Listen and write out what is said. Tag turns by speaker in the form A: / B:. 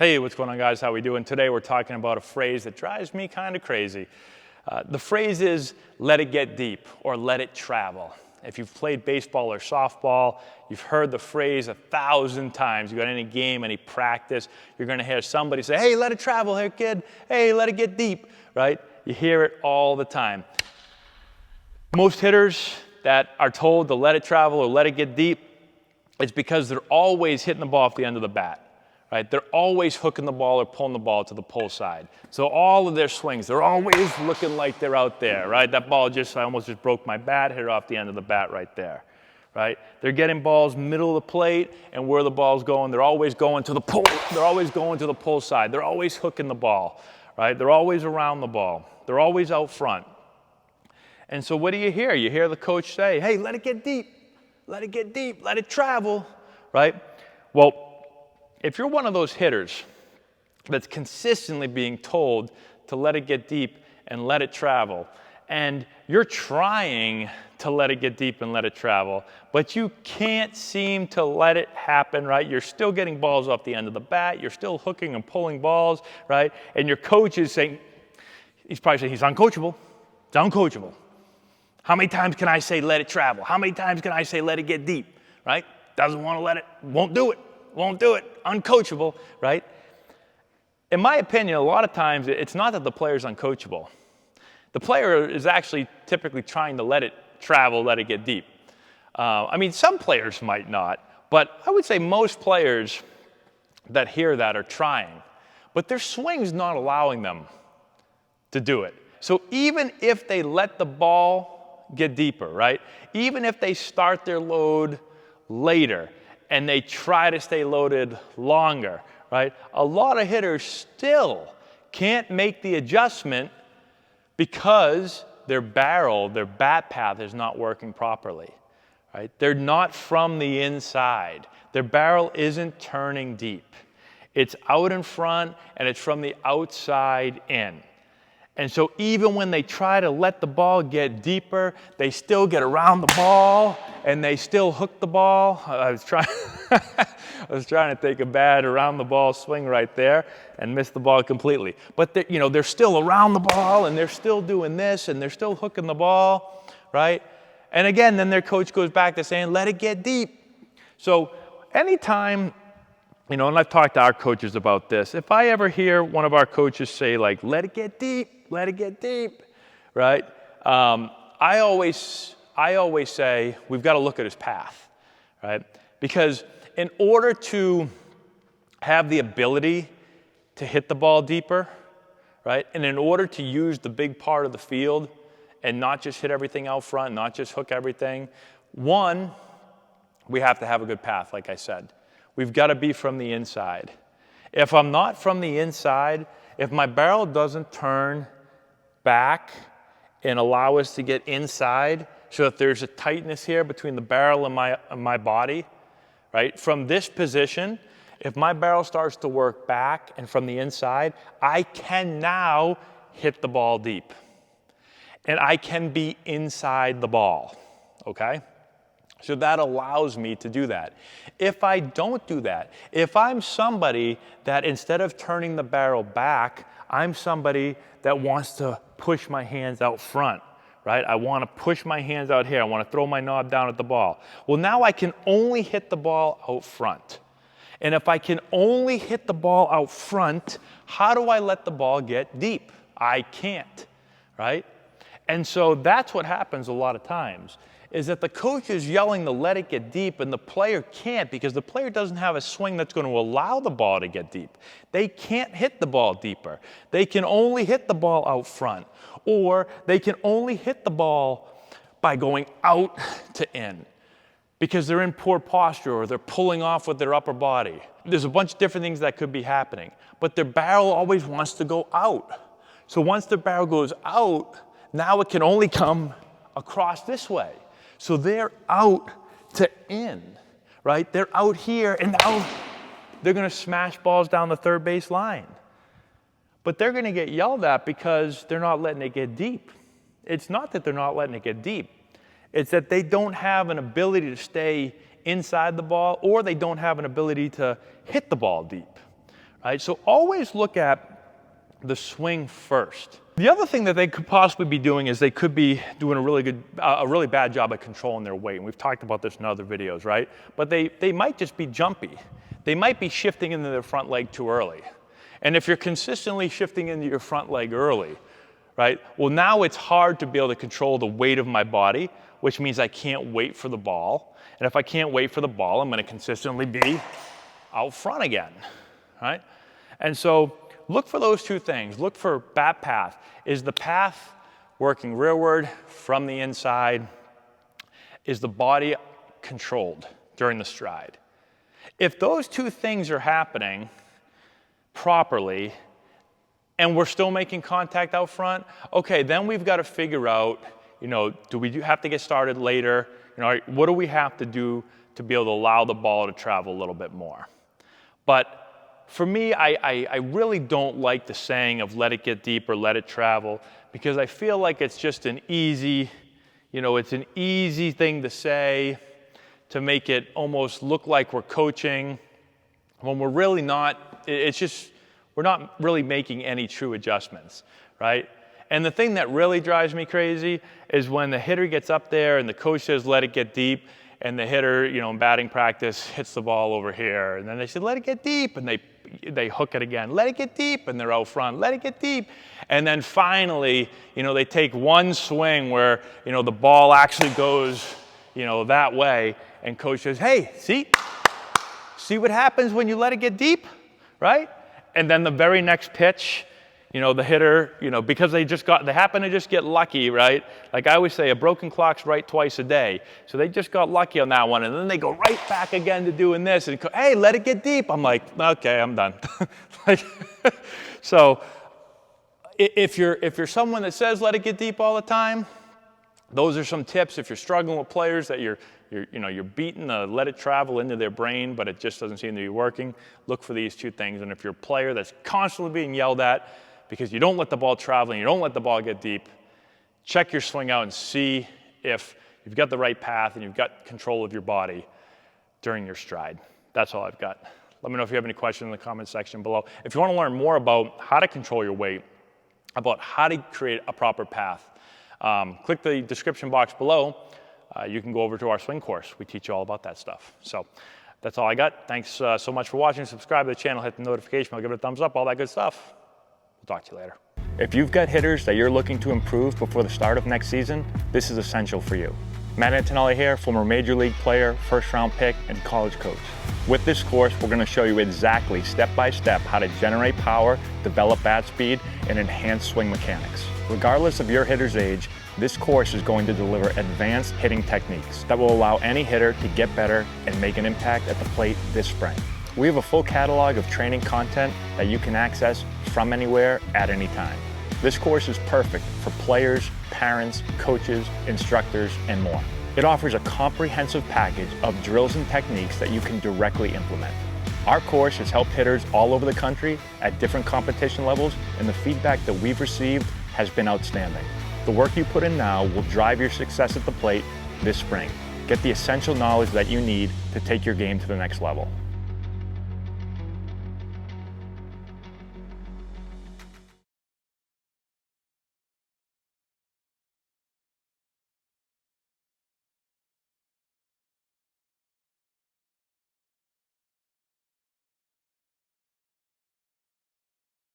A: Hey, what's going on, guys? How we doing? Today we're talking about a phrase that drives me kind of crazy. The phrase is let it get deep or let it travel. If you've played baseball or softball, you've heard the phrase 1,000 times. You got any game, any practice, you're going to hear somebody say, hey, let it travel here, kid. Hey, let it get deep, right? You hear it all the time. Most hitters that are told to let it travel or let it get deep, it's because they're always hitting the ball off the end of the bat. Right? They're always hooking the ball or pulling the ball to the pull side. So all of their swings, they're always looking like they're out there, right? That ball I almost just broke my bat, hit it off the end of the bat right there, right? They're getting balls middle of the plate, and where the ball's going, they're always going to the pull. They're always going to the pull side. They're always hooking the ball, right? They're always around the ball. They're always out front. And so what do you hear? You hear the coach say, hey, let it get deep. Let it get deep. Let it travel, right? Well, if you're one of those hitters that's consistently being told to let it get deep and let it travel, and you're trying to let it get deep and let it travel, but you can't seem to let it happen, right? You're still getting balls off the end of the bat. You're still hooking and pulling balls, right? And your coach is saying, he's probably saying, he's uncoachable. It's uncoachable. How many times can I say let it travel? How many times can I say let it get deep, right? Doesn't want to let it, won't do it. Won't do it, uncoachable, right? In my opinion, a lot of times it's not that the player's uncoachable. The player is actually typically trying to let it travel, let it get deep. I mean, some players might not, but I would say most players that hear that are trying, but their swing's not allowing them to do it. So even if they let the ball get deeper, right? Even if they start their load later, and they try to stay loaded longer, right? A lot of hitters still can't make the adjustment because their barrel, their bat path is not working properly, right? They're not from the inside. Their barrel isn't turning deep. It's out in front, and it's from the outside in. And so even when they try to let the ball get deeper, they still get around the ball and they still hook the ball. I was trying to take a bad around the ball swing right there and miss the ball completely. But they're still around the ball and they're still doing this and they're still hooking the ball, right? And again, then their coach goes back to saying, let it get deep. So anytime, and I've talked to our coaches about this, if I ever hear one of our coaches say like, let it get deep, right? I always say we've got to look at his path, right? Because in order to have the ability to hit the ball deeper, right? And in order to use the big part of the field and not just hit everything out front, not just hook everything, one, we have to have a good path, like I said. We've got to be from the inside. If I'm not from the inside, if my barrel doesn't turn back and allow us to get inside so that there's a tightness here between the barrel and my body, right? From this position, if my barrel starts to work back and from the inside, I can now hit the ball deep. And I can be inside the ball, okay? So that allows me to do that. If I don't do that, if I'm somebody that instead of turning the barrel back, I'm somebody that wants to push my hands out front, right? I want to push my hands out here. I want to throw my knob down at the ball. Well, now I can only hit the ball out front. And if I can only hit the ball out front, how do I let the ball get deep? I can't, right? And so that's what happens a lot of times, is that the coach is yelling to let it get deep and the player can't because the player doesn't have a swing that's going to allow the ball to get deep. They can't hit the ball deeper. They can only hit the ball out front, or they can only hit the ball by going out to in because they're in poor posture or they're pulling off with their upper body. There's a bunch of different things that could be happening, but their barrel always wants to go out. So once the barrel goes out, now it can only come across this way. So they're out to in, right? They're out here, and now they're going to smash balls down the third base line. But they're going to get yelled at because they're not letting it get deep. It's not that they're not letting it get deep. It's that they don't have an ability to stay inside the ball, or they don't have an ability to hit the ball deep, right? So always look at the swing first. The other thing that they could possibly be doing is they could be doing a really bad job at controlling their weight. And we've talked about this in other videos, right? But they might just be jumpy. They might be shifting into their front leg too early. And if you're consistently shifting into your front leg early, right? Well, now it's hard to be able to control the weight of my body, which means I can't wait for the ball. And if I can't wait for the ball, I'm going to consistently be out front again, right? And so look for those two things. Look for bat path. Is the path working rearward from the inside? Is the body controlled during the stride? If those two things are happening properly and we're still making contact out front, okay, then we've got to figure out, do we have to get started later? What do we have to do to be able to allow the ball to travel a little bit more? But for me, I really don't like the saying of let it get deep or let it travel, because I feel like it's just an easy, it's an easy thing to say to make it almost look like we're coaching when we're really not. It's just, we're not really making any true adjustments, right? And the thing that really drives me crazy is when the hitter gets up there and the coach says let it get deep, and the hitter, in batting practice, hits the ball over here. And then they say, let it get deep. And they hook it again. Let it get deep. And they're out front. Let it get deep. And then finally, they take one swing where, the ball actually goes, that way. And coach says, hey, see what happens when you let it get deep, right? And then the very next pitch, the hitter, because they happen to just get lucky, right? Like I always say, a broken clock's right twice a day. So they just got lucky on that one, and then they go right back again to doing this, and hey, let it get deep. I'm like, okay, I'm done. So if you're someone that says let it get deep all the time, those are some tips. If you're struggling with players that you're beating the let it travel into their brain, but it just doesn't seem to be working, look for these two things. And if you're a player that's constantly being yelled at because you don't let the ball travel and you don't let the ball get deep, check your swing out and see if you've got the right path and you've got control of your body during your stride. That's all I've got. Let me know if you have any questions in the comment section below. If you want to learn more about how to control your weight, about how to create a proper path, click the description box below. You can go over to our swing course. We teach you all about that stuff. So that's all I got. Thanks so much for watching. Subscribe to the channel, hit the notification bell, give it a thumbs up, all that good stuff. We'll talk to you later. If you've got hitters that you're looking to improve before the start of next season, this is essential for you. Matt Antonelli here, former Major League player, first-round pick, and college coach. With this course, we're going to show you exactly, step-by-step, how to generate power, develop bat speed, and enhance swing mechanics. Regardless of your hitter's age, this course is going to deliver advanced hitting techniques that will allow any hitter to get better and make an impact at the plate this spring. We have a full catalog of training content that you can access from anywhere at any time. This course is perfect for players, parents, coaches, instructors, and more. It offers a comprehensive package of drills and techniques that you can directly implement. Our course has helped hitters all over the country at different competition levels, and the feedback that we've received has been outstanding. The work you put in now will drive your success at the plate this spring. Get the essential knowledge that you need to take your game to the next level.